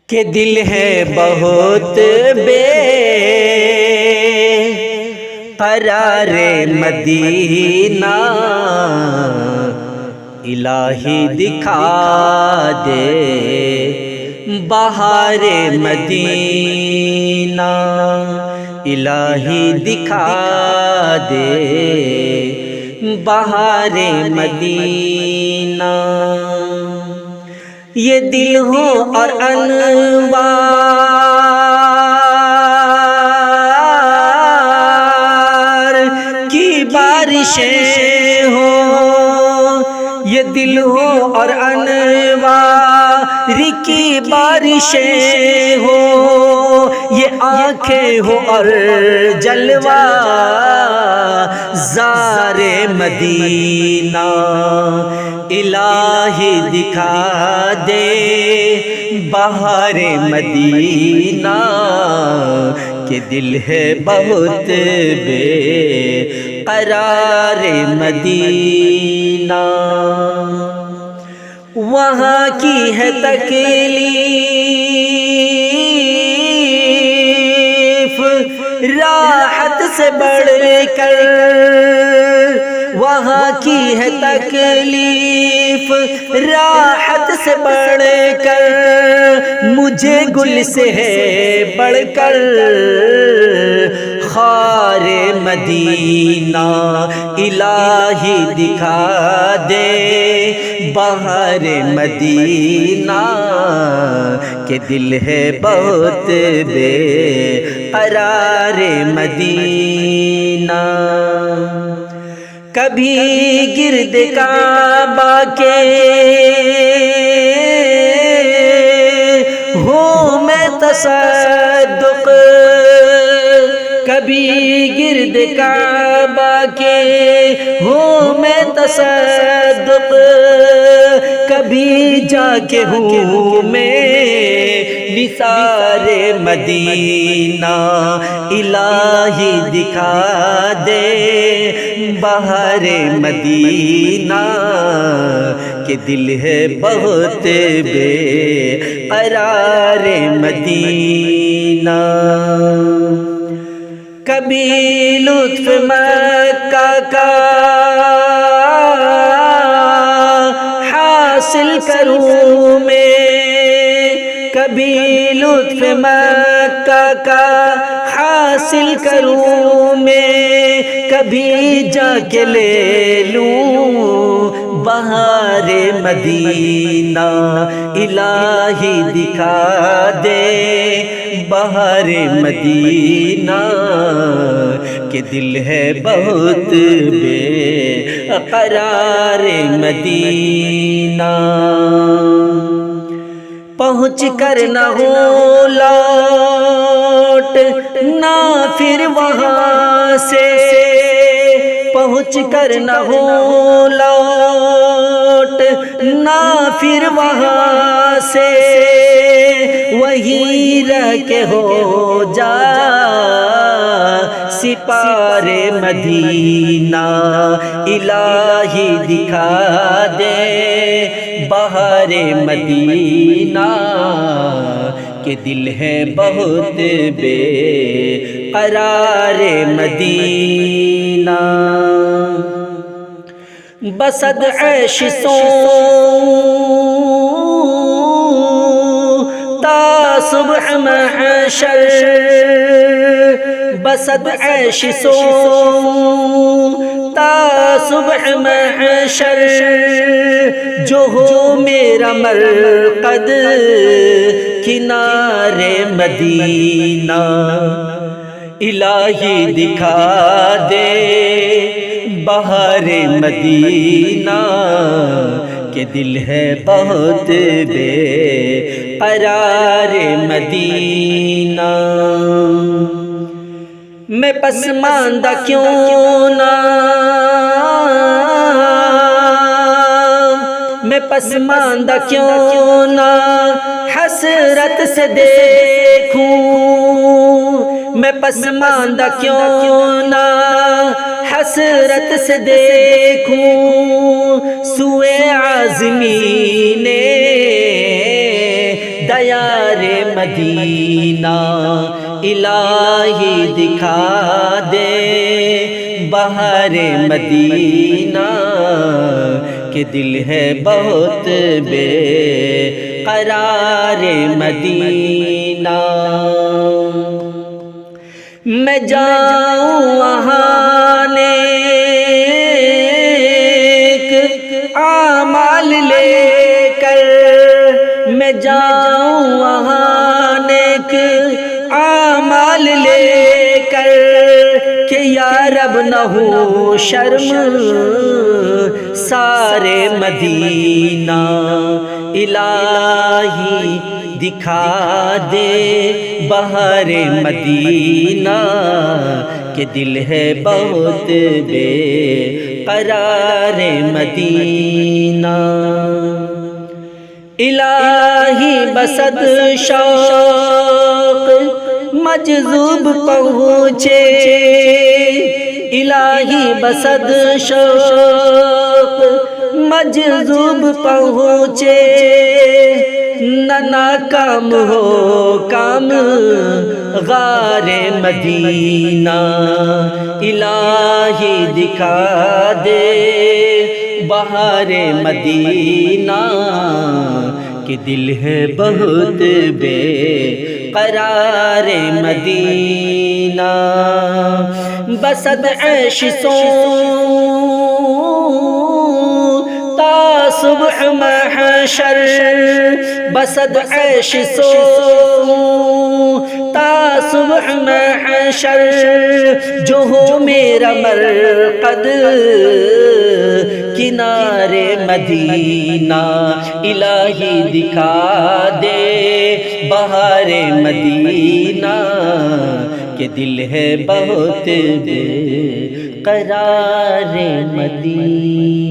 کہ دل ہے بہت بے قرار مدینہ، الہی دکھا دے بہار مدینہ، الہی دکھا دے بہار مدینہ۔ یہ دل ہو اور انوار کی بارشیں ہوں، یہ دل ہو اور انوار کی بارشیں ہوں، یہ آنکھیں ہو اور جلوہ زار مدینہ، الہی دکھا دے بہار مدینہ، کہ دل ہے بہت بے قرار مدینہ۔ وہاں کی ہے تکلیف راحت سے بڑھ کر، وہاں کی ہے تکلیف راحت سے بڑھ کر، مجھے گل سے ہے بڑھ کر خار مدینہ، الہی دکھا دے بہار مدینہ، کہ دل ہے بہت بے قرار مدینہ۔ کبھی گرد کعبہ کے ہوں میں تصدق، کبھی گرد کعبہ کے ہوں میں تصدق، کبھی جا کے ہوں میں نثار مدینہ، الہی دکھا دے بہار مدینہ، کہ دل ہے بہت بے قرار مدینہ۔ کبھی لطف مکہ کا حاصل کروں میں، کبھی لطف مکہ کا حاصل کروں میں، کبھی جا کے لے لوں بہار مدینہ، الہی دکھا دے بہار مدینہ، کہ دل ہے بہت بے قرار مدینہ۔ پہنچ کر نہ ہو لوٹ نہ پھر وہاں سے، پہنچ کر نہ ہو لوٹ نہ پھر وہاں سے، وہیں رہ کے ہو جا سپار مدینہ، الہی دکھا دے بہار مدینہ، کہ دل ہے بہت بے قرار مدینہ۔ بسد عیش سوں تا صبح محشر، بسد عیش سوں تا صبح محشر، جو ہو میرا مرقد کنار مدینہ، الہی دکھا دے بہار مدینہ، کہ دل ہے بہت بے قرار مدینہ۔ میں پسماندہ کیوں نہ، میں پسماندہ کیوں نہ حسرت سے دیکھوں، میں پسماندہ کیوں نہ حسرت سے دیکھوں، سوئے عازمی نے دیار مدینہ الہی دکھا دے بہار مدینہ کہ دل ہے بہت بے قرار مدینہ میں جاؤں وہاں نیک اعمال لے کر میں جاؤں وہاں نیک اعمال لے کر کہ یا رب نہ ہو شرم سارے مدینہ الہی دکھا دے بہار مدینہ کہ دل ہے بہت بے قرار مدینہ الہی بسد شوق مجذوب پہنچے الہی بسد شوق مجذوب پہنچے نہ ناکام ہو کام غار مدینہ الہی دکھا دے بہار مدینہ کہ دل ہے بہت بے قرار مدینہ بسد عیش سو تا صبح محشر بسد عیش سو تا صبح محشر جو ہو میرا مرقد کنارے مدینہ الہی دکھا دے بہار مدینہ کہ دل ہے بہت بے قرار مدینہ